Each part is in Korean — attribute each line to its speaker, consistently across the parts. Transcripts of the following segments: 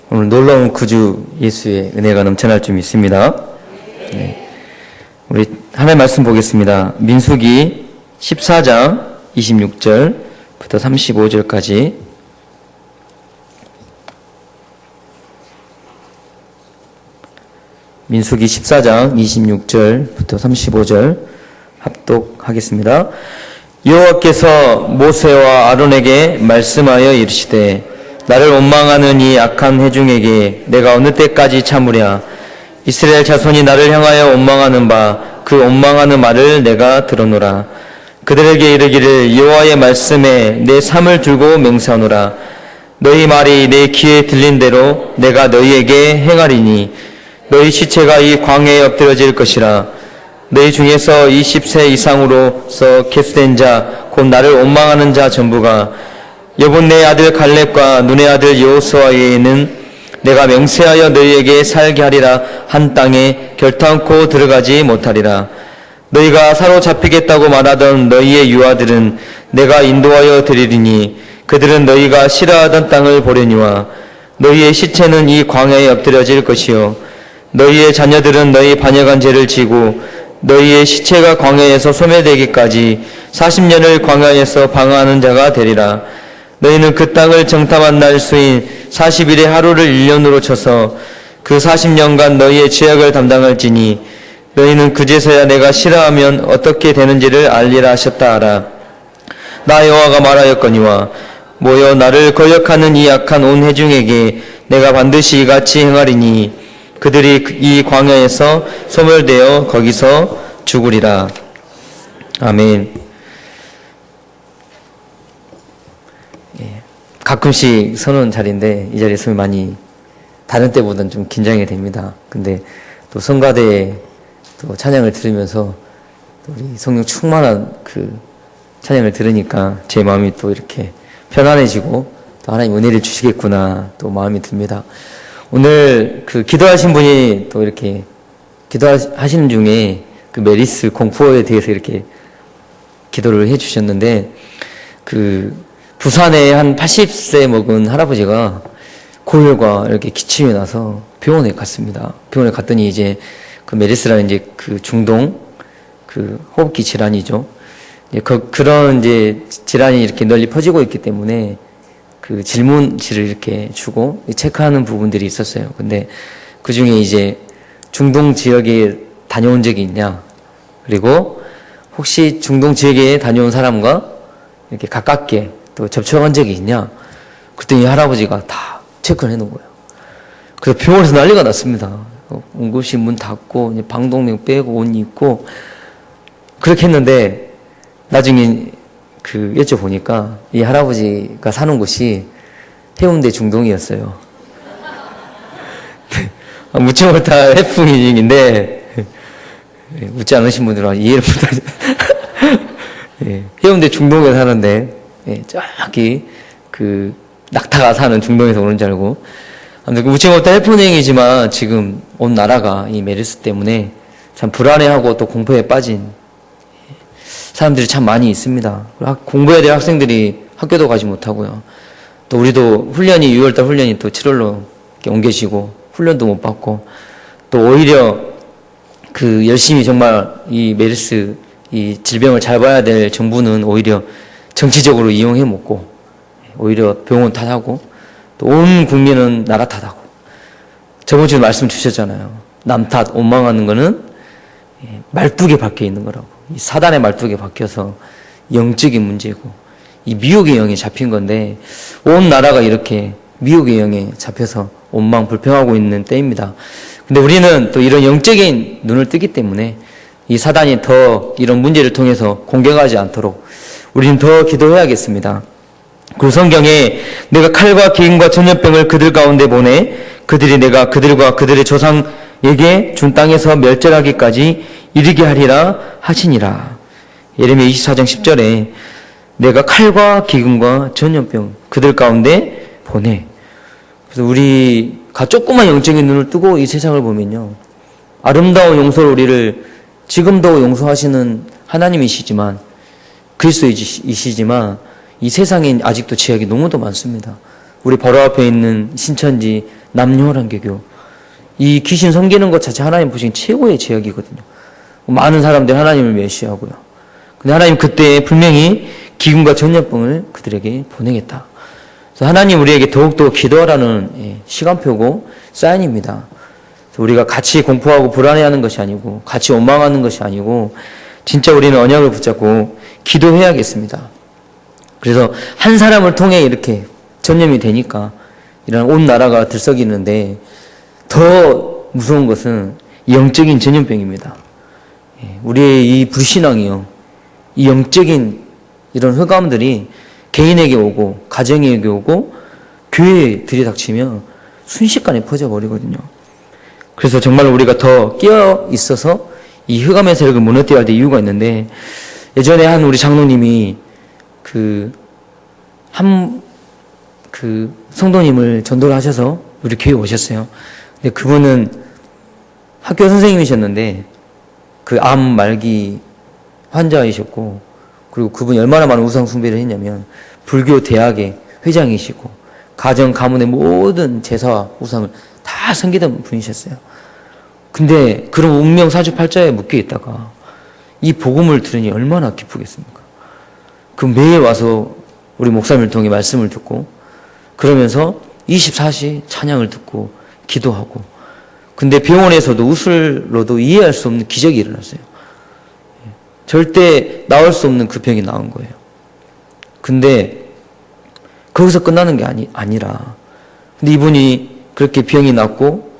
Speaker 1: 오늘 놀라운 구주 예수의 은혜가 넘쳐날 줄 믿습니다. 네. 우리 하나님 말씀 보겠습니다. 민수기 14장 26절부터 35절까지. 민수기 14장 26절부터 35절 합독하겠습니다. 여호와께서 모세와 아론에게 말씀하여 이르시되 나를 원망하는 이 악한 회중에게 내가 어느 때까지 참으랴. 이스라엘 자손이 나를 향하여 원망하는 바 그 원망하는 말을 내가 들어노라. 그들에게 이르기를 여호와의 말씀에 내 삶을 들고 맹세하노라. 너희 말이 내 귀에 들린 대로 내가 너희에게 행하리니 너희 시체가 이 광야에 엎드려질 것이라. 너희 중에서 20세 이상으로서 계수된 자 곧 나를 원망하는 자 전부가 여분네 아들 갈렙과 눈의 아들 여호수아에는 내가 맹세하여 너희에게 살게 하리라 한 땅에 결탄코 들어가지 못하리라. 너희가 사로잡히겠다고 말하던 너희의 유아들은 내가 인도하여 드리리니 그들은 너희가 싫어하던 땅을 보려니와 너희의 시체는 이 광야에 엎드려질 것이요 너희의 자녀들은 너희 반역한 죄를 지고 너희의 시체가 광야에서 소멸되기까지 40년을 광야에서 방황하는 자가 되리라. 너희는 그 땅을 정탐한 날 수인 40일의 하루를 1년으로 쳐서 그 40년간 너희의 죄악을 담당할지니 너희는 그제서야 내가 싫어하면 어떻게 되는지를 알리라 하셨다 하라. 나 여호와가 말하였거니와 모여 나를 거역하는 이 악한 온 회중에게 내가 반드시 이같이 행하리니 그들이 이 광야에서 소멸되어 거기서 죽으리라. 아멘. 가끔씩 서는 자리인데 이 자리에 서면 많이 다른 때보다는 좀 긴장이 됩니다. 근데 또 성가대에 또 찬양을 들으면서 또 우리 성령 충만한 그 찬양을 들으니까 제 마음이 또 이렇게 편안해지고 또 하나님 은혜를 주시겠구나 또 마음이 듭니다. 오늘 그 기도하신 분이 또 이렇게 기도하시는 중에 그 메리스 공포에 대해서 이렇게 기도를 해 주셨는데 그 부산에 한 80세 먹은 할아버지가 고열과 이렇게 기침이 나서 병원에 갔습니다. 병원에 갔더니 이제 그 메리스라는 이제 그 중동 그 호흡기 질환이죠. 그런 이제 질환이 이렇게 널리 퍼지고 있기 때문에 그 질문지를 이렇게 주고 체크하는 부분들이 있었어요. 근데 그 중에 이제 중동 지역에 다녀온 적이 있냐, 그리고 혹시 중동 지역에 다녀온 사람과 이렇게 가깝게 또 접촉한 적이 있냐, 그랬더니 할아버지가 다 체크를 해놓은 거예요. 그래서 병원에서 난리가 났습니다. 응급실 문 닫고 이제 방독면 빼고 옷 입고 그렇게 했는데 나중에 그 여쭤보니까 이 할아버지가 사는 곳이 해운대 중동이었어요. 묻지 못할 해프닝인데 묻지 않으신 분들은 이해를 못하죠. 해운대 중동에 사는데 저기 그 낙타가 사는 중동에서 오는 줄 알고 아무튼 묻지 못할 해프닝이지만 지금 온 나라가 이 메르스 때문에 참 불안해하고 또 공포에 빠진 사람들이 참 많이 있습니다. 공부해야 될 학생들이 학교도 가지 못하고요. 또 우리도 훈련이 6월달 훈련이 또 7월로 옮겨지고 훈련도 못 받고 또 오히려 그 열심히 정말 이 메르스 이 질병을 잘 봐야 될 정부는 오히려 정치적으로 이용해 먹고 오히려 병원 탓하고 또 온 국민은 나라 탓하고 저번 주에 말씀 주셨잖아요. 남 탓, 원망하는 거는 말뚝에 박혀 있는 거라고. 이 사단의 말뚝에 박혀서 영적인 문제고 이 미혹의 영에 잡힌 건데 온 나라가 이렇게 미혹의 영에 잡혀서 원망 불평하고 있는 때입니다. 근데 우리는 또 이런 영적인 눈을 뜨기 때문에 이 사단이 더 이런 문제를 통해서 공격하지 않도록 우리는 더 기도해야겠습니다. 그리고 성경에 내가 칼과 기근과 전염병을 그들 가운데 보내 그들이 내가 그들과 그들의 조상에게 준 땅에서 멸절하기까지 이르게 하리라 하시니라. 예레미야 24장 10절에 내가 칼과 기근과 전염병 그들 가운데 보내. 그래서 우리가 조그만 영적인 눈을 뜨고 이 세상을 보면요, 아름다운 용서로 우리를 지금도 용서하시는 하나님이시지만 그리스도이시지만 이 세상에 아직도 죄악이 너무도 많습니다. 우리 바로 앞에 있는 신천지 남녀란개교, 이 귀신 섬기는 것 자체 하나님 보시기엔 최고의 죄악이거든요. 많은 사람들이 하나님을 멸시하고요. 근데 하나님 그때 분명히 기근과 전염병을 그들에게 보내겠다. 그래서 하나님 우리에게 더욱더 기도하라는 시간표고 사인입니다. 우리가 같이 공포하고 불안해하는 것이 아니고 같이 원망하는 것이 아니고 진짜 우리는 언약을 붙잡고 기도해야겠습니다. 그래서 한 사람을 통해 이렇게 전염이 되니까 이런 온 나라가 들썩이는데 더 무서운 것은 영적인 전염병입니다. 우리의 이 불신앙이요, 이 영적인 이런 흑암들이 개인에게 오고 가정에게 오고 교회에 들이닥치면 순식간에 퍼져버리거든요. 그래서 정말 우리가 더 깨어 있어서 이 흑암의 세력을 무너뜨려야 될 이유가 있는데, 예전에 한 우리 장로님이 그 성도님을 전도를 하셔서 우리 교회에 오셨어요. 근데 그분은 학교 선생님이셨는데 그 암 말기 환자이셨고, 그리고 그분이 얼마나 많은 우상 숭배를 했냐면 불교 대학의 회장이시고 가정 가문의 모든 제사와 우상을 다 섬기던 분이셨어요. 근데 그런 운명 사주팔자에 묶여 있다가 이 복음을 들으니 얼마나 기쁘겠습니까? 그 매일 와서 우리 목사님을 통해 말씀을 듣고 그러면서 24시 찬양을 듣고 기도하고, 근데 병원에서도 웃을로도 이해할 수 없는 기적이 일어났어요. 절대 나을 수 없는 그 병이 나온 거예요. 근데 거기서 끝나는 게 아니라, 근데 이분이 그렇게 병이 났고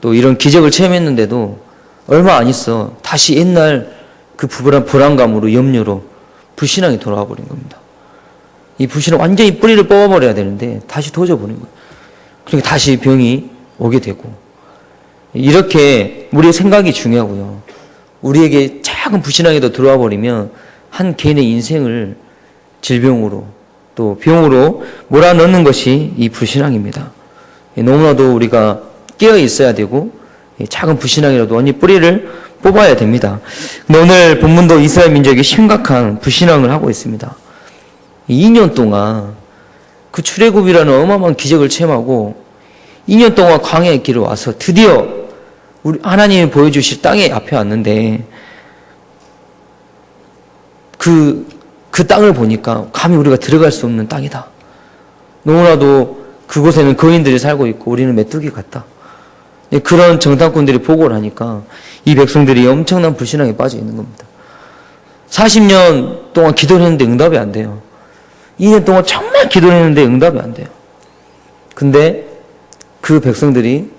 Speaker 1: 또 이런 기적을 체험했는데도 얼마 안 있어 다시 옛날 그 불안감으로, 염려로 불신앙이 돌아와 버린 겁니다. 이 불신앙 완전히 뿌리를 뽑아버려야 되는데 다시 도져버린 거예요. 그러니까 다시 병이 오게 되고, 이렇게 우리의 생각이 중요하고요. 우리에게 작은 불신앙이 더 들어와 버리면 한 개인의 인생을 질병으로 또 병으로 몰아넣는 것이 이 불신앙입니다. 너무나도 우리가 깨어 있어야 되고 작은 불신앙이라도 완전히 뿌리를 뽑아야 됩니다. 근데 오늘 본문도 이스라엘 민족이 심각한 불신앙을 하고 있습니다. 2년 동안 그 출애굽이라는 어마어마한 기적을 체험하고 2년 동안 광야의 길을 와서 드디어 우리 하나님이 보여주실 땅에 앞에 왔는데 그 땅을 보니까 감히 우리가 들어갈 수 없는 땅이다. 너무나도 그곳에는 거인들이 살고 있고 우리는 메뚜기 같다. 그런 정탐꾼들이 보고를 하니까 이 백성들이 엄청난 불신앙에 빠져 있는 겁니다. 40년 동안 기도를 했는데 응답이 안 돼요. 2년 동안 정말 기도를 했는데 응답이 안 돼요. 근데 그 백성들이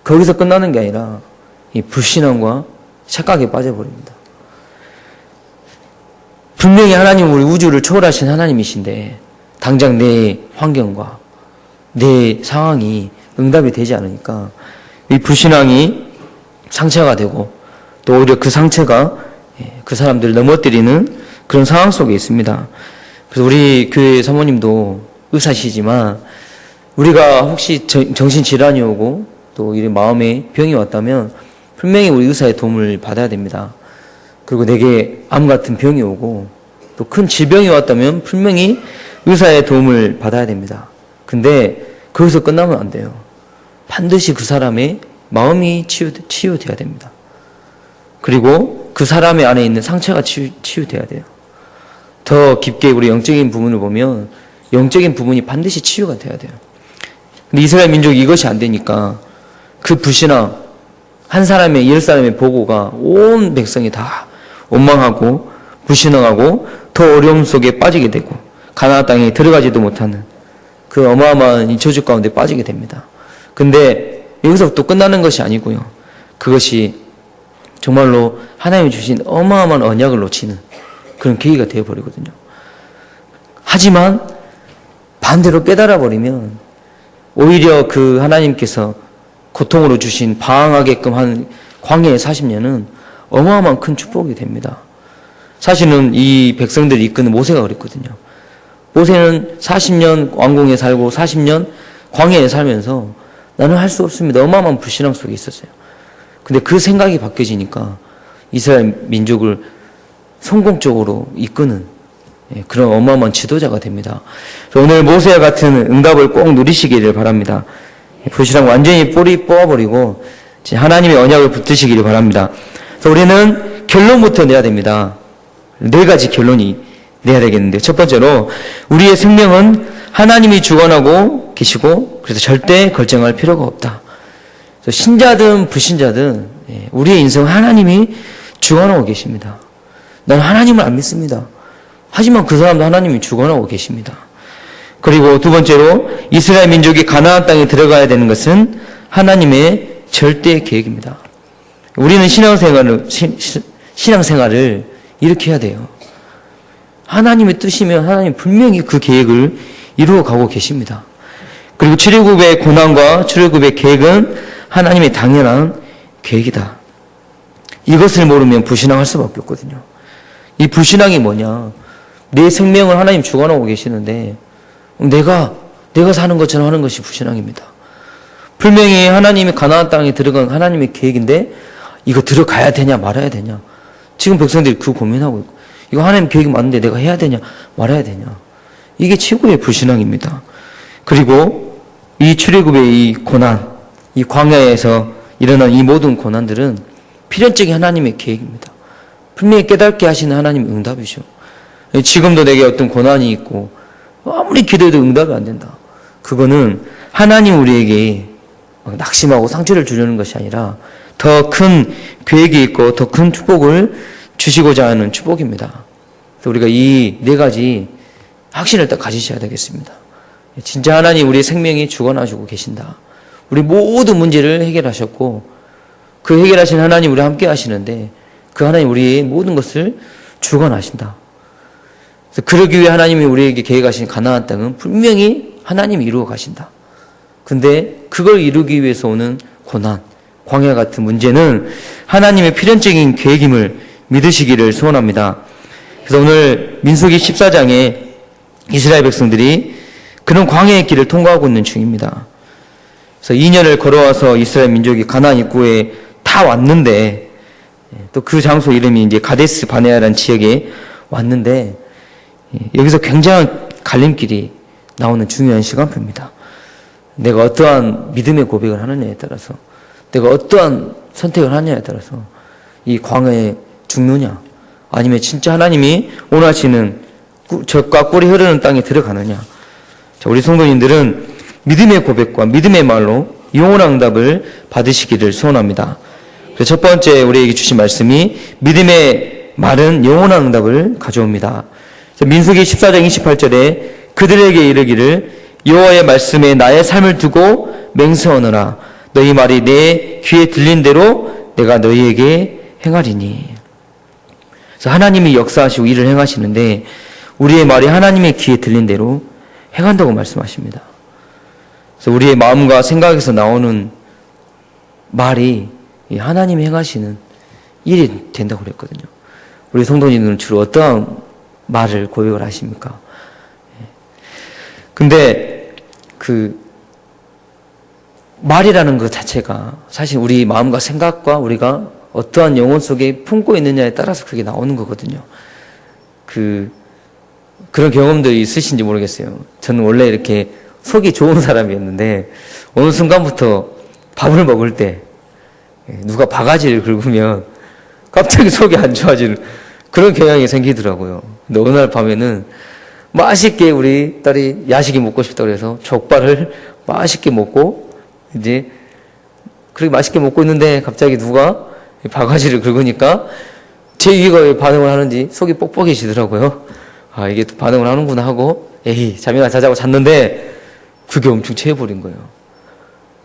Speaker 1: 거기서 끝나는 게 아니라 이 불신앙과 착각에 빠져버립니다. 분명히 하나님은 우리 우주를 초월하신 하나님이신데 당장 내 환경과 내 상황이 응답이 되지 않으니까 이 불신앙이 상처가 되고 또 오히려 그 상처가 그 사람들을 넘어뜨리는 그런 상황 속에 있습니다. 그래서 우리 교회 사모님도 의사시지만 우리가 혹시 정신질환이 오고 또 이런 마음에 병이 왔다면 분명히 우리 의사의 도움을 받아야 됩니다. 그리고 내게 암 같은 병이 오고 또 큰 질병이 왔다면 분명히 의사의 도움을 받아야 됩니다. 근데 거기서 끝나면 안 돼요. 반드시 그 사람의 마음이 치유돼야 됩니다. 그리고 그 사람의 안에 있는 상처가 치유돼야 돼요. 더 깊게 우리 영적인 부분을 보면 영적인 부분이 반드시 치유가 돼야 돼요. 근데 이스라엘 민족이 이것이 안 되니까 그 불신앙, 한 사람의 10사람의 보고가 온 백성이 다 원망하고 불신앙하고 더 어려움 속에 빠지게 되고 가나안 땅에 들어가지도 못하는 그 어마어마한 이 저주 가운데 빠지게 됩니다. 근데 여기서 또 끝나는 것이 아니고요. 그것이 정말로 하나님이 주신 어마어마한 언약을 놓치는 그런 계기가 되어버리거든요. 하지만 반대로 깨달아 버리면 오히려 그 하나님께서 고통으로 주신 방황하게끔 한 광야의 40년은 어마어마한 큰 축복이 됩니다. 사실은 이 백성들을 이끄는 모세가 그랬거든요. 모세는 40년 왕궁에 살고 40년 광야에 살면서 나는 할 수 없습니다. 어마어마한 불신앙 속에 있었어요. 근데 그 생각이 바뀌어지니까 이스라엘 민족을 성공적으로 이끄는 그런 어마어마한 지도자가 됩니다. 오늘 모세와 같은 응답을 꼭 누리시기를 바랍니다. 불신앙 완전히 뿌리 뽑아버리고 하나님의 언약을 붙드시기를 바랍니다. 그래서 우리는 결론부터 내야 됩니다. 4가지 결론이 내야 되겠는데, 첫 번째로 우리의 생명은 하나님이 주관하고 계시고 그래서 절대 결정할 필요가 없다. 신자든 불신자든 우리의 인생은 하나님이 주관하고 계십니다. 나는 하나님을 안 믿습니다. 하지만 그 사람도 하나님이 주관하고 계십니다. 그리고 두 번째로 이스라엘 민족이 가나안 땅에 들어가야 되는 것은 하나님의 절대 계획입니다. 우리는 신앙생활을 이렇게 해야 돼요. 하나님의 뜻이면 하나님 분명히 그 계획을 이루어 가고 계십니다. 그리고 출애굽의 고난과 출애굽의 계획은 하나님의 당연한 계획이다. 이것을 모르면 불신앙할 수밖에 없거든요. 이 불신앙이 뭐냐? 내 생명을 하나님 주관하고 계시는데 내가 사는 것처럼 하는 것이 불신앙입니다. 분명히 하나님이 가나안 땅에 들어간 하나님의 계획인데 이거 들어가야 되냐 말아야 되냐. 지금 백성들이 그 고민하고 있고, 이거 하나님 계획이 맞는데 내가 해야 되냐 말아야 되냐. 이게 최고의 불신앙입니다. 그리고 이 출애굽의 이 고난, 이 광야에서 일어난 이 모든 고난들은 필연적인 하나님의 계획입니다. 분명히 깨닫게 하시는 하나님의 응답이죠. 지금도 내게 어떤 고난이 있고 아무리 기도해도 응답이 안 된다. 그거는 하나님 우리에게 낙심하고 상처를 주려는 것이 아니라 더 큰 계획이 있고 더 큰 축복을 주시고자 하는 축복입니다. 그래서 우리가 이 4가지 확신을 딱 가지셔야 되겠습니다. 진짜 하나님 우리의 생명이 주관하시고 계신다. 우리 모든 문제를 해결하셨고 그 해결하신 하나님 우리와 함께 하시는데 그 하나님 우리의 모든 것을 주관하신다. 그래서 그러기 위해 하나님이 우리에게 계획하신 가나안 땅은 분명히 하나님이 이루어 가신다. 근데 그걸 이루기 위해서 오는 고난, 광야 같은 문제는 하나님의 필연적인 계획임을 믿으시기를 소원합니다. 그래서 오늘 민수기 14장에 이스라엘 백성들이 그런 광야의 길을 통과하고 있는 중입니다. 그래서 2년을 걸어와서 이스라엘 민족이 가나안 입구에 다 왔는데 또 그 장소 이름이 이제 가데스 바네아라는 지역에 왔는데 여기서 굉장한 갈림길이 나오는 중요한 시간표입니다. 내가 어떠한 믿음의 고백을 하느냐에 따라서, 내가 어떠한 선택을 하느냐에 따라서 이 광야에 죽느냐 아니면 진짜 하나님이 원하시는 젖과 꿀이 흐르는 땅에 들어가느냐. 자, 우리 성도님들은 믿음의 고백과 믿음의 말로 영원한 응답을 받으시기를 소원합니다. 그래서 첫 번째 우리에게 주신 말씀이 믿음의 말은 영원한 응답을 가져옵니다. 민수기 14장 28절에 그들에게 이르기를 여호와의 말씀에 나의 삶을 두고 맹세하노라. 너희 말이 내 귀에 들린 대로 내가 너희에게 행하리니. 그래서 하나님이 역사하시고 일을 행하시는데 우리의 말이 하나님의 귀에 들린 대로 행한다고 말씀하십니다. 그래서 우리의 마음과 생각에서 나오는 말이 하나님이 행하시는 일이 된다고 그랬거든요. 우리 성도님들은 주로 어떠한 말을 고백을 하십니까? 근데 그 말이라는 것 자체가 사실 우리 마음과 생각과 우리가 어떠한 영혼 속에 품고 있느냐에 따라서 그게 나오는 거거든요. 그런 경험들이 있으신지 모르겠어요. 저는 원래 이렇게 속이 좋은 사람이었는데 어느 순간부터 밥을 먹을 때 누가 바가지를 긁으면 갑자기 속이 안 좋아지는 그런 경향이 생기더라고요. 근데 어느 날 밤에는 맛있게 우리 딸이 야식이 먹고 싶다고 해서 족발을 맛있게 먹고 이제 그렇게 맛있게 먹고 있는데 갑자기 누가 바가지를 긁으니까 제 위가 왜 반응을 하는지 속이 뻑뻑해지더라고요. 아, 이게 또 반응을 하는구나 하고 에이 잠이나 자자고 잤는데 그게 엄청 체해버린 거예요.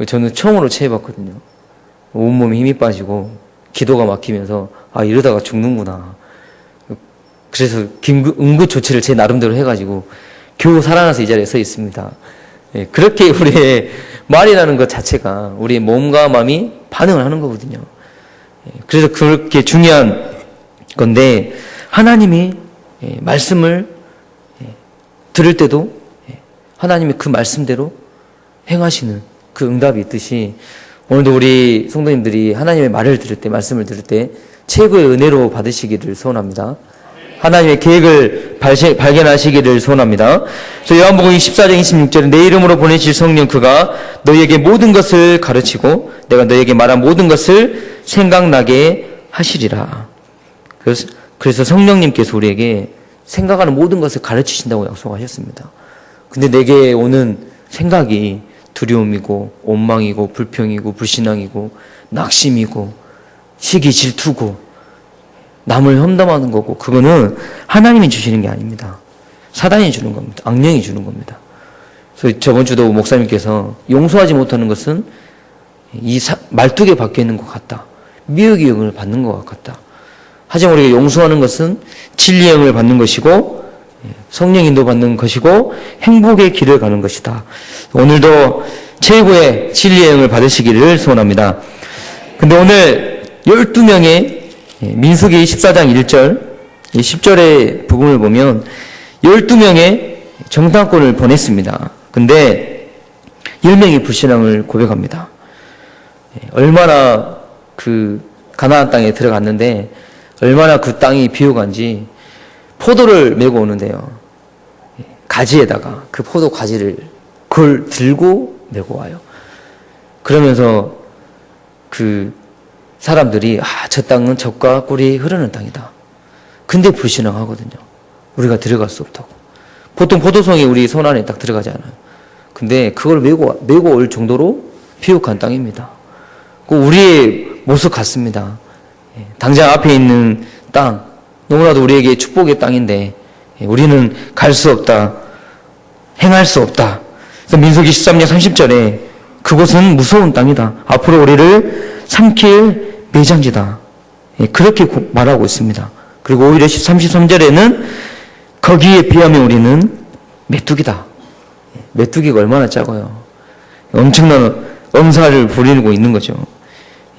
Speaker 1: 저는 처음으로 체해봤거든요. 온몸에 힘이 빠지고 기도가 막히면서 아 이러다가 죽는구나. 그래서 응급조치를 제 나름대로 해가지고 겨우 살아나서 이 자리에 서 있습니다. 예, 그렇게 우리의 말이라는 것 자체가 우리의 몸과 마음이 반응을 하는 거거든요. 예, 그래서 그렇게 중요한 건데 하나님이 말씀을 들을 때도 하나님이 그 말씀대로 행하시는 그 응답이 있듯이 오늘도 우리 성도님들이 하나님의 말을 들을 때 말씀을 들을 때 최고의 은혜로 받으시기를 소원합니다. 하나님의 계획을 발견하시기를 소원합니다. 요한복음 14장 26절에 내 이름으로 보내실 성령 그가 너희에게 모든 것을 가르치고 내가 너희에게 말한 모든 것을 생각나게 하시리라. 그래서 성령님께서 우리에게 생각하는 모든 것을 가르치신다고 약속하셨습니다. 근데 내게 오는 생각이 두려움이고 원망이고 불평이고 불신앙이고 낙심이고 시기 질투고 남을 험담하는 거고 그거는 하나님이 주시는 게 아닙니다. 사단이 주는 겁니다. 악령이 주는 겁니다. 그래서 저번 주도 목사님께서 용서하지 못하는 것은 이 말뚝에 박혀 있는 것 같다. 미혹의 영을 받는 것 같다. 하지만 우리가 용서하는 것은 진리의 영을 받는 것이고 성령 인도 받는 것이고 행복의 길을 가는 것이다. 오늘도 최고의 진리의 영을 받으시기를 소원합니다. 근데 오늘 12명의 민수기 14장 1절 10절의 부분을 보면 12명의 정탐꾼을 보냈습니다. 근데 1명이 불신앙을 고백합니다. 얼마나 그 가나안 땅에 들어갔는데 얼마나 그 땅이 비옥한지 포도를 메고 오는데요. 가지에다가 그 포도 가지를 그걸 들고 메고 와요. 그러면서 그 사람들이 저 땅은 젖과 꿀이 흐르는 땅이다. 근데 불신앙하거든요. 우리가 들어갈 수 없다고. 보통 포도송이 우리 손 안에 딱 들어가지 않아요. 근데 그걸 메고 올 정도로 비옥한 땅입니다. 우리의 모습 같습니다. 당장 앞에 있는 땅, 너무나도 우리에게 축복의 땅인데 우리는 갈 수 없다, 행할 수 없다. 그래서 민수기 13장 30절에 그곳은 무서운 땅이다. 앞으로 우리를 삼킬 매장지다. 그렇게 말하고 있습니다. 그리고 오히려 33절에는 거기에 비하면 우리는 메뚜기다. 메뚜기가 얼마나 작아요. 엄청난 엄살을 부리고 있는 거죠.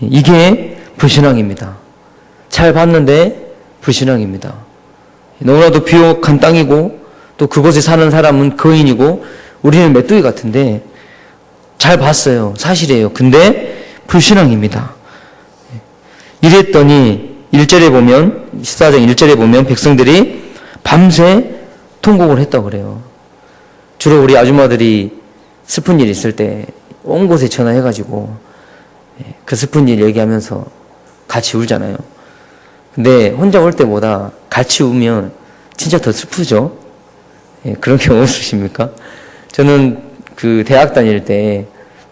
Speaker 1: 이게 불신앙입니다. 잘 봤는데 불신앙입니다. 너무나도 비옥한 땅이고 또 그곳에 사는 사람은 거인이고 우리는 메뚜기 같은데 잘 봤어요. 사실이에요. 근데 불신앙입니다. 이랬더니 1절에 보면 14장 1절에 보면 백성들이 밤새 통곡을 했다고 그래요. 주로 우리 아줌마들이 슬픈 일 있을 때 온 곳에 전화해가지고 그 슬픈 일 얘기하면서 같이 울잖아요. 근데 혼자 울 때보다 같이 울면 진짜 더 슬프죠? 그런 경험 없으십니까? 저는 그 대학 다닐 때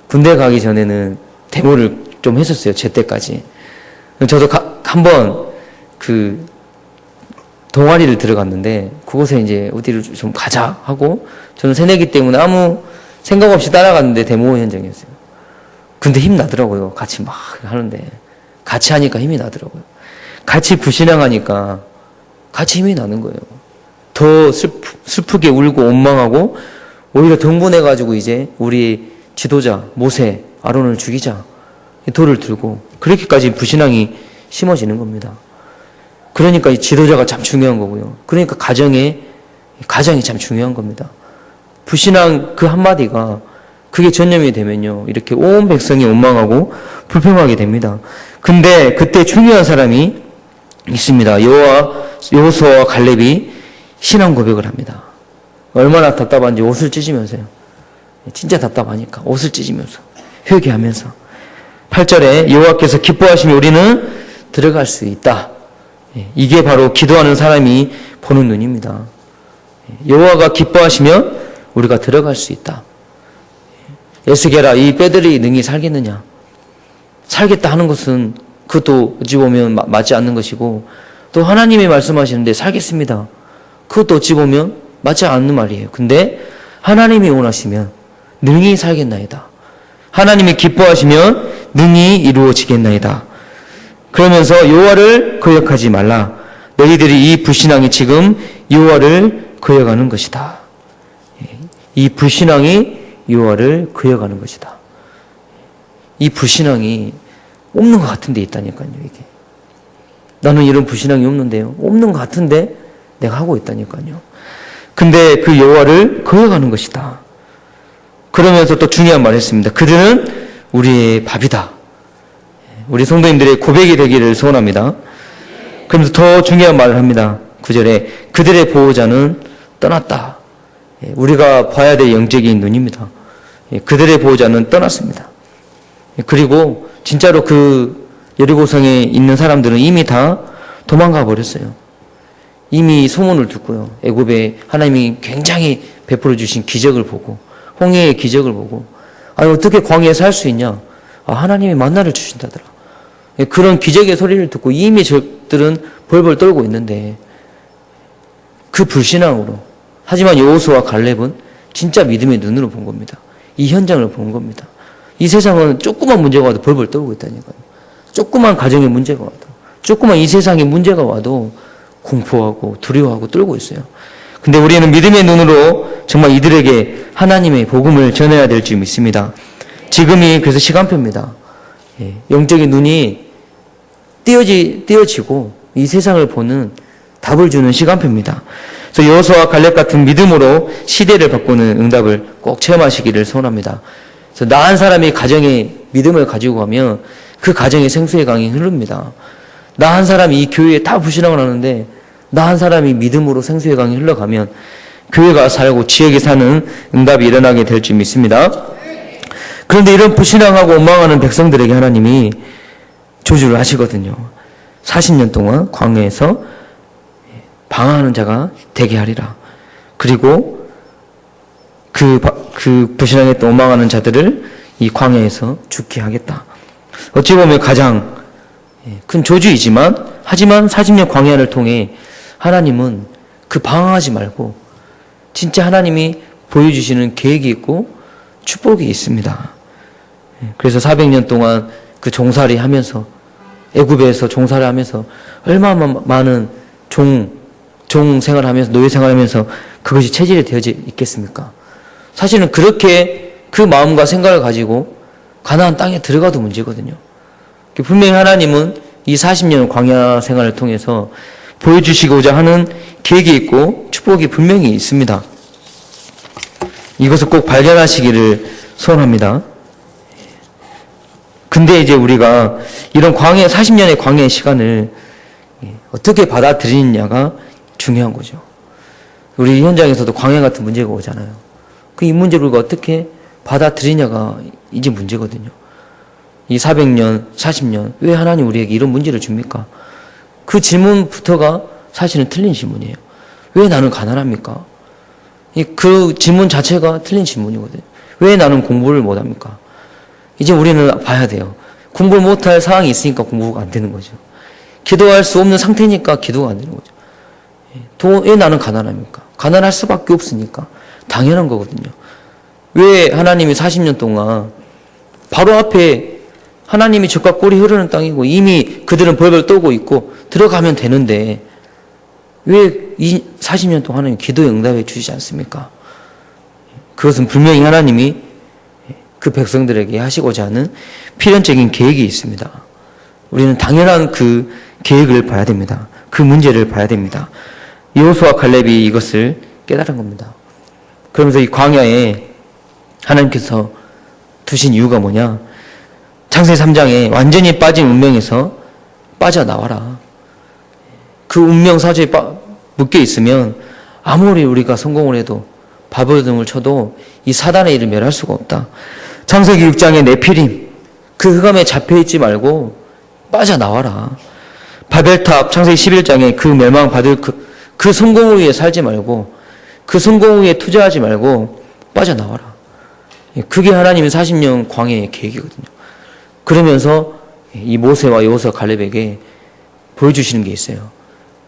Speaker 1: 군대 가기 전에는 데모를 좀 했었어요. 제때까지. 저도 한번 그 동아리를 들어갔는데 그곳에 이제 어디를 좀 가자 하고 저는 새내기 때문에 아무 생각 없이 따라갔는데 데모 현장이었어요. 근데 힘 나더라고요. 같이 막 하는데 같이 하니까 힘이 나더라고요. 같이 불신앙하니까 같이 힘이 나는 거예요. 더 슬프게 울고 원망하고 오히려 등분해가지고 이제 우리 지도자 모세 아론을 죽이자 돌을 들고 그렇게까지 불신앙이 심어지는 겁니다. 그러니까 이 지도자가 참 중요한 거고요. 그러니까 가정이 참 중요한 겁니다. 불신앙 그 한마디가 그게 전염이 되면요. 이렇게 온 백성이 원망하고 불평하게 됩니다. 근데 그때 중요한 사람이 있습니다. 여호수아와 갈렙이 신앙 고백을 합니다. 얼마나 답답한지 옷을 찢으면서요. 진짜 답답하니까 옷을 찢으면서 회개하면서 8절에 여호와께서 기뻐하시면 우리는 들어갈 수 있다. 이게 바로 기도하는 사람이 보는 눈입니다. 여호와가 기뻐하시면 우리가 들어갈 수 있다. 에스겔아, 이 뼈들이 능히 살겠느냐? 살겠다 하는 것은 그것도 어찌 보면 맞지 않는 것이고 또 하나님이 말씀하시는데 살겠습니다. 그것도 어찌 보면 맞지 않는 말이에요. 근데 하나님이 원하시면 능히 살겠나이다. 하나님이 기뻐하시면 능히 이루어지겠나이다. 그러면서 여호와를 거역하지 말라. 너희들이 이 불신앙이 지금 여호와를 거역하는 것이다. 이 불신앙이 여호와를 거역하는 것이다. 이 불신앙이 없는 것 같은데 있다니까요. 이게 나는 이런 불신앙이 없는데요. 없는 것 같은데 내가 하고 있다니까요. 근데 그 여호와를 거역하는 것이다. 그러면서 또 중요한 말을 했습니다. 그들은 우리의 밥이다. 우리 성도님들의 고백이 되기를 소원합니다. 그러면서 더 중요한 말을 합니다. 9절에 그들의 보호자는 떠났다. 우리가 봐야 될 영적인 눈입니다. 그들의 보호자는 떠났습니다. 그리고 진짜로 그 여리고성에 있는 사람들은 이미 다 도망가 버렸어요. 이미 소문을 듣고요. 애굽에 하나님이 굉장히 베풀어 주신 기적을 보고, 홍해의 기적을 보고, 어떻게 광야에 살 수 있냐? 하나님이 만나를 주신다더라. 그런 기적의 소리를 듣고 이미 적들은 벌벌 떨고 있는데, 그 불신앙으로, 하지만 여호수아와 갈렙은 진짜 믿음의 눈으로 본 겁니다. 이 현장을 본 겁니다. 이 세상은 조그만 문제가 와도 벌벌 떨고 있다니까요. 조그만 가정의 문제가 와도, 조그만 이 세상의 문제가 와도 공포하고 두려워하고 떨고 있어요. 근데 우리는 믿음의 눈으로 정말 이들에게 하나님의 복음을 전해야 될 줄 믿습니다. 지금이 그래서 시간표입니다. 영적인 눈이 띄어지고 이 세상을 보는 답을 주는 시간표입니다. 그래서 여호수아와 갈렙 같은 믿음으로 시대를 바꾸는 응답을 꼭 체험하시기를 소원합니다. 그래서 나한 사람이 가정에 믿음을 가지고 가면 그 가정에 생수의 강이 흐릅니다. 나 한 사람이 이 교회에 다 불신앙을 하는데 나 한 사람이 믿음으로 생수의 강이 흘러가면 교회가 살고 지역에 사는 응답이 일어나게 될 줄 믿습니다. 그런데 이런 불신앙하고 원망하는 백성들에게 하나님이 조주를 하시거든요. 40년 동안 광야에서 방황하는 자가 되게 하리라. 그리고 그 불신앙했던 원망하는 자들을 이 광야에서 죽게 하겠다. 어찌 보면 가장 큰 조주이지만, 하지만 40년 광야를 통해 하나님은 그 방황하지 말고 진짜 하나님이 보여주시는 계획이 있고 축복이 있습니다. 그래서 400년 동안 그 종살이 하면서, 애굽에서 종살이 하면서 얼마나 많은 종 생활하면서, 노예 생활하면서 그것이 체질이 되어져 있겠습니까? 사실은 그렇게 그 마음과 생각을 가지고 가나안 땅에 들어가도 문제거든요. 분명히 하나님은 이 40년 광야 생활을 통해서 보여주시고자 하는 계획이 있고 축복이 분명히 있습니다. 이것을 꼭 발견하시기를 소원합니다. 근데 이제 우리가 이런 40년의 광야의 시간을 어떻게 받아들이느냐가 중요한 거죠. 우리 현장에서도 광야 같은 문제가 오잖아요. 이 문제를 우리가 어떻게 받아들이냐가 이제 문제거든요. 이 400년, 40년, 왜 하나님 우리에게 이런 문제를 줍니까? 그 질문부터가 사실은 틀린 질문이에요. 왜 나는 가난합니까? 그 질문 자체가 틀린 질문이거든요. 왜 나는 공부를 못합니까? 이제 우리는 봐야 돼요. 공부를 못할 상황이 있으니까 공부가 안 되는 거죠. 기도할 수 없는 상태니까 기도가 안 되는 거죠. 왜 나는 가난합니까? 가난할 수밖에 없으니까. 당연한 거거든요. 왜 하나님이 40년 동안 바로 앞에 하나님이 젖과 꿀이 흐르는 땅이고 이미 그들은 벌벌 떨고 있고 들어가면 되는데 왜 이 40년 동안 하나님 기도에 응답해 주시지 않습니까? 그것은 분명히 하나님이 그 백성들에게 하시고자 하는 필연적인 계획이 있습니다. 우리는 당연한 그 계획을 봐야 됩니다. 그 문제를 봐야 됩니다. 여호수아와 갈렙이 이것을 깨달은 겁니다. 그러면서 이 광야에 하나님께서 두신 이유가 뭐냐? 창세기 3장에 완전히 빠진 운명에서 빠져나와라. 그 운명 사주에 묶여 있으면 아무리 우리가 성공을 해도 발버둥을 쳐도 이 사단의 일을 멸할 수가 없다. 창세기 6장의 네피림, 그 흑암에 잡혀있지 말고 빠져나와라. 바벨탑 창세기 11장에 그 멸망받을 그 성공 위에 살지 말고 그 성공 위에 투자하지 말고 빠져나와라. 그게 하나님의 40년 광야의 계획이거든요. 그러면서 이 모세와 여호수아 갈렙에게 보여주시는 게 있어요.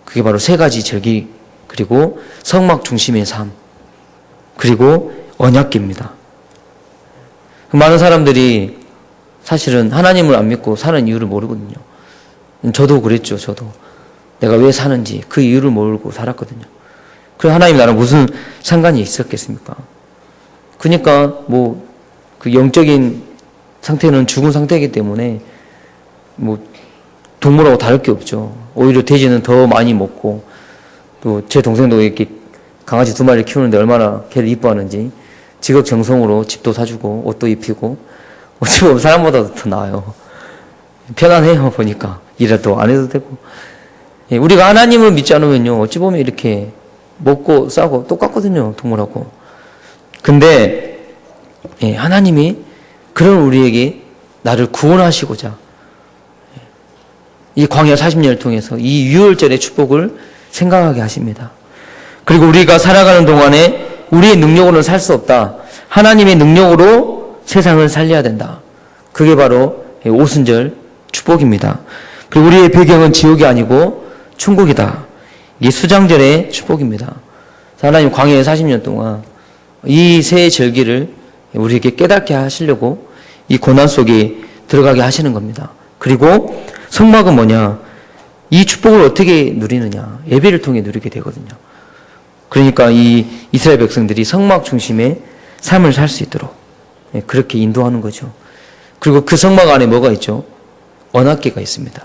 Speaker 1: 그게 바로 세 가지 절기, 그리고 성막 중심의 삶, 그리고 언약궤입니다. 많은 사람들이 사실은 하나님을 안 믿고 사는 이유를 모르거든요. 저도 그랬죠. 저도 내가 왜 사는지 그 이유를 모르고 살았거든요. 그럼 하나님 나랑 무슨 상관이 있었겠습니까? 그러니까 그 영적인 상태는 죽은 상태이기 때문에 동물하고 다를 게 없죠. 오히려 돼지는 더 많이 먹고, 또 제 동생도 이렇게 강아지 2마리를 키우는데 얼마나 걔를 이뻐하는지 지극정성으로 집도 사주고 옷도 입히고, 어찌 보면 사람보다도 더 나아요. 편안해요. 보니까 일도 안 해도 되고. 예, 우리가 하나님을 믿지 않으면요, 어찌 보면 이렇게 먹고 싸고 똑같거든요, 동물하고. 근데 예, 하나님이 그런 우리에게 나를 구원하시고자 이 광야 40년을 통해서 이 유월절의 축복을 생각하게 하십니다. 그리고 우리가 살아가는 동안에 우리의 능력으로는 살 수 없다. 하나님의 능력으로 세상을 살려야 된다. 그게 바로 오순절 축복입니다. 그리고 우리의 배경은 지옥이 아니고 천국이다. 이게 수장절의 축복입니다. 하나님 광야의 40년 동안 이 새 절기를 우리에게 깨닫게 하시려고 이 고난 속에 들어가게 하시는 겁니다. 그리고 성막은 뭐냐? 이 축복을 어떻게 누리느냐? 예배를 통해 누리게 되거든요. 그러니까 이 이스라엘 백성들이 성막 중심의 삶을 살 수 있도록 그렇게 인도하는 거죠. 그리고 그 성막 안에 뭐가 있죠? 언약궤가 있습니다.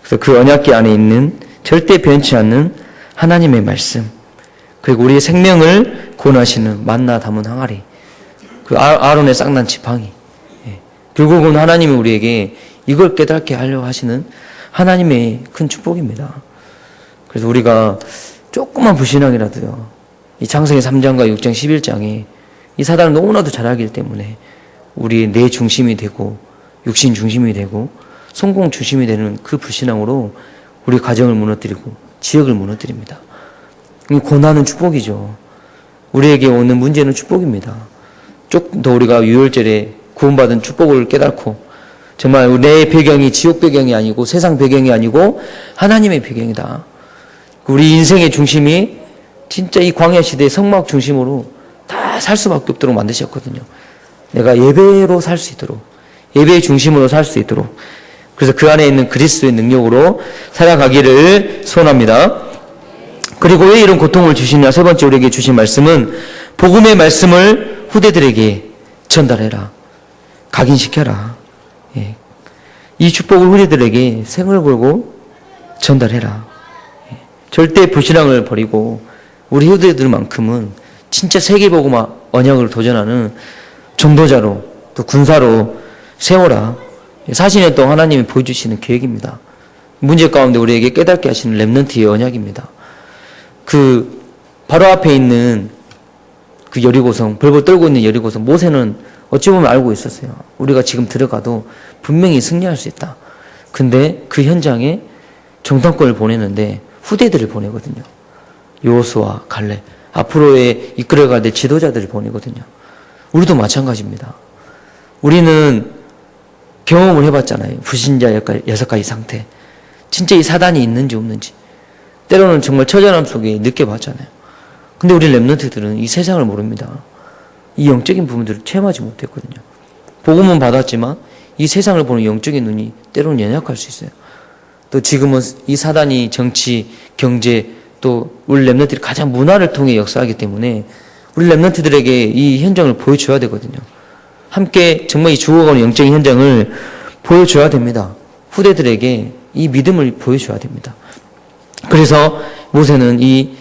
Speaker 1: 그래서 그 언약궤 안에 있는 절대 변치 않는 하나님의 말씀, 그리고 우리의 생명을 구원하시는 만나 담은 항아리, 그 아론의 쌍난 지팡이, 결국은 하나님이 우리에게 이걸 깨닫게 하려고 하시는 하나님의 큰 축복입니다. 그래서 우리가 조그만 불신앙이라도요, 이 창세기 3장과 6장 11장에 이 사단을 너무나도 잘 알기 때문에 우리의 내 중심이 되고 육신 중심이 되고 성공 중심이 되는 그 불신앙으로 우리 가정을 무너뜨리고 지역을 무너뜨립니다. 고난은 축복이죠. 우리에게 오는 문제는 축복입니다. 조금 더 우리가 유월절에 구원받은 축복을 깨닫고 정말 내 배경이 지옥 배경이 아니고 세상 배경이 아니고 하나님의 배경이다. 우리 인생의 중심이 진짜 이 광야 시대의 성막 중심으로 다 살 수밖에 없도록 만드셨거든요. 내가 예배로 살 수 있도록, 예배의 중심으로 살 수 있도록, 그래서 그 안에 있는 그리스도의 능력으로 살아가기를 소원합니다. 그리고 왜 이런 고통을 주시냐? 세 번째 우리에게 주신 말씀은 복음의 말씀을 후대들에게 전달해라. 각인시켜라. 예. 이 축복을 후대들에게 생을 걸고 전달해라. 예. 절대 불신앙을 버리고 우리 후대들만큼은 진짜 세계복음 언약을 도전하는 전도자로 또 군사로 세워라. 40년 동안 하나님이 보여주시는 계획입니다. 문제 가운데 우리에게 깨닫게 하시는 렘넌트의 언약입니다. 그 바로 앞에 있는 그 여리고성, 벌벌 떨고 있는 여리고성, 모세는 어찌 보면 알고 있었어요. 우리가 지금 들어가도 분명히 승리할 수 있다. 근데 그 현장에 정탐꾼을 보내는데 후대들을 보내거든요. 여호수아, 갈렙, 앞으로의 이끌어갈 때 지도자들을 보내거든요. 우리도 마찬가지입니다. 우리는 경험을 해봤잖아요. 불신자 6가지 상태. 진짜 이 사단이 있는지 없는지. 때로는 정말 처절함 속에 느껴봤잖아요. 근데 우리 렘넌트들은 이 세상을 모릅니다. 이 영적인 부분들을 체험하지 못했거든요. 복음은 받았지만 이 세상을 보는 영적인 눈이 때로는 연약할 수 있어요. 또 지금은 이 사단이 정치, 경제, 또 우리 렘넌트들이 가장 문화를 통해 역사하기 때문에 우리 렘넌트들에게 이 현장을 보여줘야 되거든요. 함께 정말 이 죽어가는 영적인 현장을 보여줘야 됩니다. 후대들에게 이 믿음을 보여줘야 됩니다. 그래서 모세는 이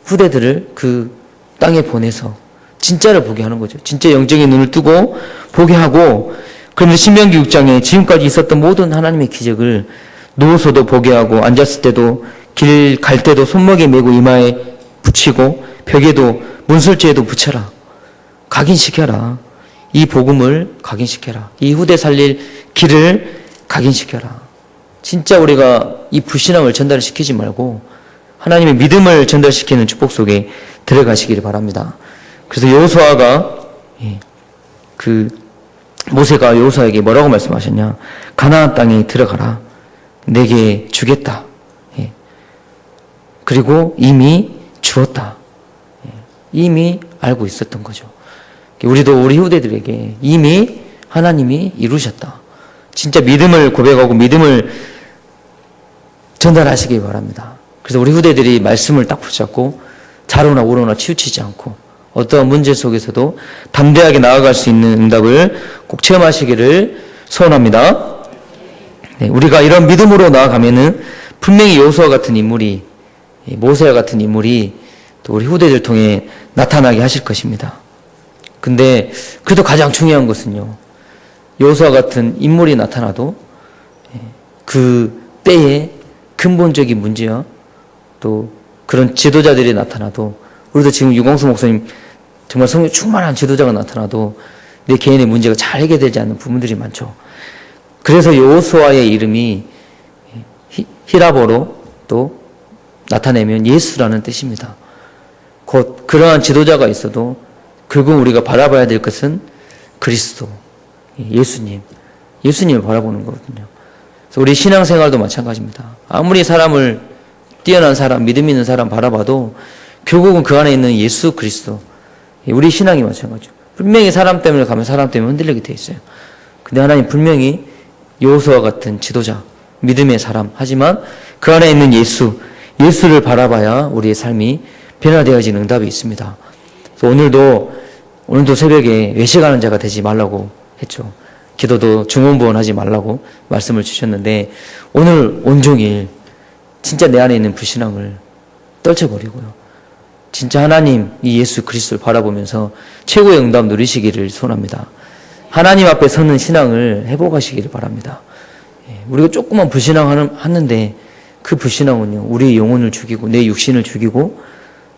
Speaker 1: 후대들을 그 땅에 보내서 진짜를 보게 하는 거죠. 진짜 영적인 눈을 뜨고 보게 하고, 그러면서 신명기 6장에 지금까지 있었던 모든 하나님의 기적을 누워서도 보게 하고, 앉았을 때도, 길 갈 때도 손목에 메고 이마에 붙이고, 벽에도 문설주에도 붙여라. 각인시켜라. 이 복음을 각인시켜라. 이 후대 살릴 길을 각인시켜라. 진짜 우리가 이 불신앙을 전달시키지 말고 하나님의 믿음을 전달시키는 축복 속에 들어가시기를 바랍니다. 그래서 여호수아가 모세가 여호수아에게 뭐라고 말씀하셨냐? 가나안 땅에 들어가라. 내게 주겠다. 그리고 이미 주었다. 이미 알고 있었던 거죠. 우리도 우리 후대들에게 이미 하나님이 이루셨다. 진짜 믿음을 고백하고 믿음을 전달하시기 바랍니다. 그래서 우리 후대들이 말씀을 딱 붙잡고 좌로나 우로나 치우치지 않고 어떠한 문제 속에서도 담대하게 나아갈 수 있는 응답을 꼭 체험하시기를 소원합니다. 네, 우리가 이런 믿음으로 나아가면은 분명히 여호수아 같은 인물이, 모세와 같은 인물이 또 우리 후대들 통해 나타나게 하실 것입니다. 근데 그래도 가장 중요한 것은요, 여호수아 같은 인물이 나타나도 그 때에 그 근본적인 문제야 또 그런 지도자들이 나타나도 우리도 지금 유광수 목사님 정말 성령 충만한 지도자가 나타나도 내 개인의 문제가 잘 해결되지 않는 부분들이 많죠. 그래서 여호수아의 이름이 히라보로 또 나타내면 예수라는 뜻입니다. 곧 그러한 지도자가 있어도 결국 우리가 바라봐야 될 것은 그리스도, 예수님을 바라보는 거거든요. 그래서 우리 신앙생활도 마찬가지입니다. 아무리 사람을 뛰어난 사람, 믿음 있는 사람 바라봐도 결국은 그 안에 있는 예수 그리스도, 우리 신앙이 마찬가지죠. 분명히 사람 때문에 가면 사람 때문에 흔들리게 돼 있어요. 근데 하나님 분명히 여호수아 같은 지도자, 믿음의 사람, 하지만 그 안에 있는 예수를 바라봐야 우리의 삶이 변화되어지는 응답이 있습니다. 그래서 오늘도 새벽에 외식하는 자가 되지 말라고 했죠. 기도도 중언부언하지 말라고 말씀을 주셨는데 오늘 온종일 진짜 내 안에 있는 불신앙을 떨쳐버리고요. 진짜 하나님 이 예수 그리스도를 바라보면서 최고의 응답 누리시기를 소원합니다. 하나님 앞에 서는 신앙을 회복하시기를 바랍니다. 우리가 조금만 불신앙하는데 그 불신앙은요 우리의 영혼을 죽이고 내 육신을 죽이고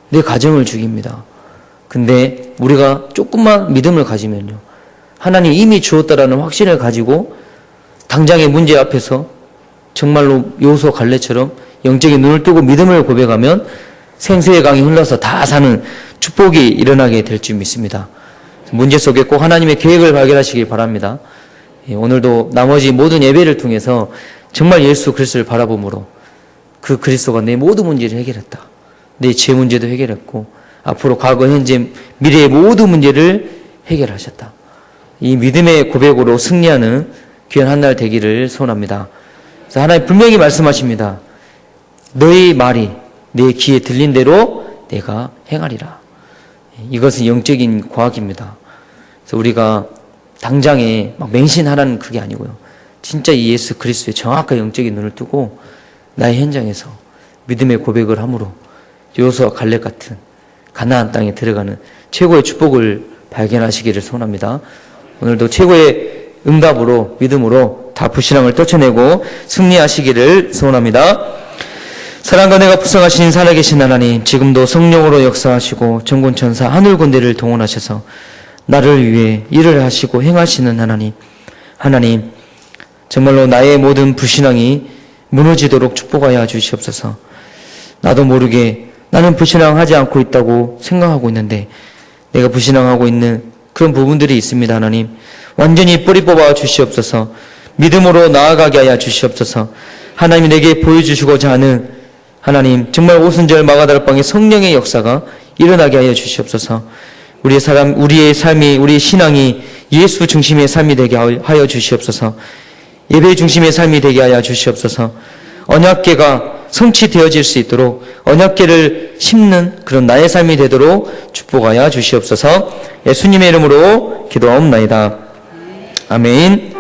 Speaker 1: 내 가정을 죽입니다. 근데 우리가 조금만 믿음을 가지면요 하나님 이미 주었다라는 확신을 가지고 당장의 문제 앞에서 정말로 여호수아 갈렙처럼 영적인 눈을 뜨고 믿음을 고백하면 생수의 강이 흘러서 다 사는 축복이 일어나게 될 줄 믿습니다. 문제 속에 꼭 하나님의 계획을 발견하시길 바랍니다. 오늘도 나머지 모든 예배를 통해서 정말 예수 그리스도를 바라봄으로 그 그리스도가 내 모든 문제를 해결했다. 내 죄 문제도 해결했고 앞으로 과거, 현재, 미래의 모든 문제를 해결하셨다. 이 믿음의 고백으로 승리하는 귀한 한 날 되기를 소원합니다. 그래서 하나님 분명히 말씀하십니다. 너희 말이 내 귀에 들린 대로 내가 행하리라. 이것은 영적인 과학입니다. 그래서 우리가 당장에 막 맹신하라는 그게 아니고요. 진짜 이 예수 그리스도의 정확한 영적인 눈을 뜨고 나의 현장에서 믿음의 고백을 함으로 여호수아 갈렙 같은 가나안 땅에 들어가는 최고의 축복을 발견하시기를 소원합니다. 오늘도 최고의 응답으로 믿음으로 다 불신앙을 떨쳐내고 승리하시기를 소원합니다. 사랑과 내가 부성하신 살아계신 하나님, 지금도 성령으로 역사하시고 전군천사 하늘군대를 동원하셔서 나를 위해 일을 하시고 행하시는 하나님 정말로 나의 모든 불신앙이 무너지도록 축복하여 주시옵소서. 나도 모르게 나는 불신앙하지 않고 있다고 생각하고 있는데 내가 불신앙하고 있는 그런 부분들이 있습니다. 하나님 완전히 뿌리 뽑아 주시옵소서. 믿음으로 나아가게 하여 주시옵소서. 하나님이 내게 보여주시고자 하는 하나님 정말 오순절 마가다락방의 성령의 역사가 일어나게 하여 주시옵소서. 우리의 삶이, 우리의 신앙이 예수 중심의 삶이 되게 하여 주시옵소서. 예배 중심의 삶이 되게 하여 주시옵소서. 언약궤가 성취되어질 수 있도록 언약궤를 심는 그런 나의 삶이 되도록 축복하여 주시옵소서. 예수님의 이름으로 기도하옵나이다. 아멘.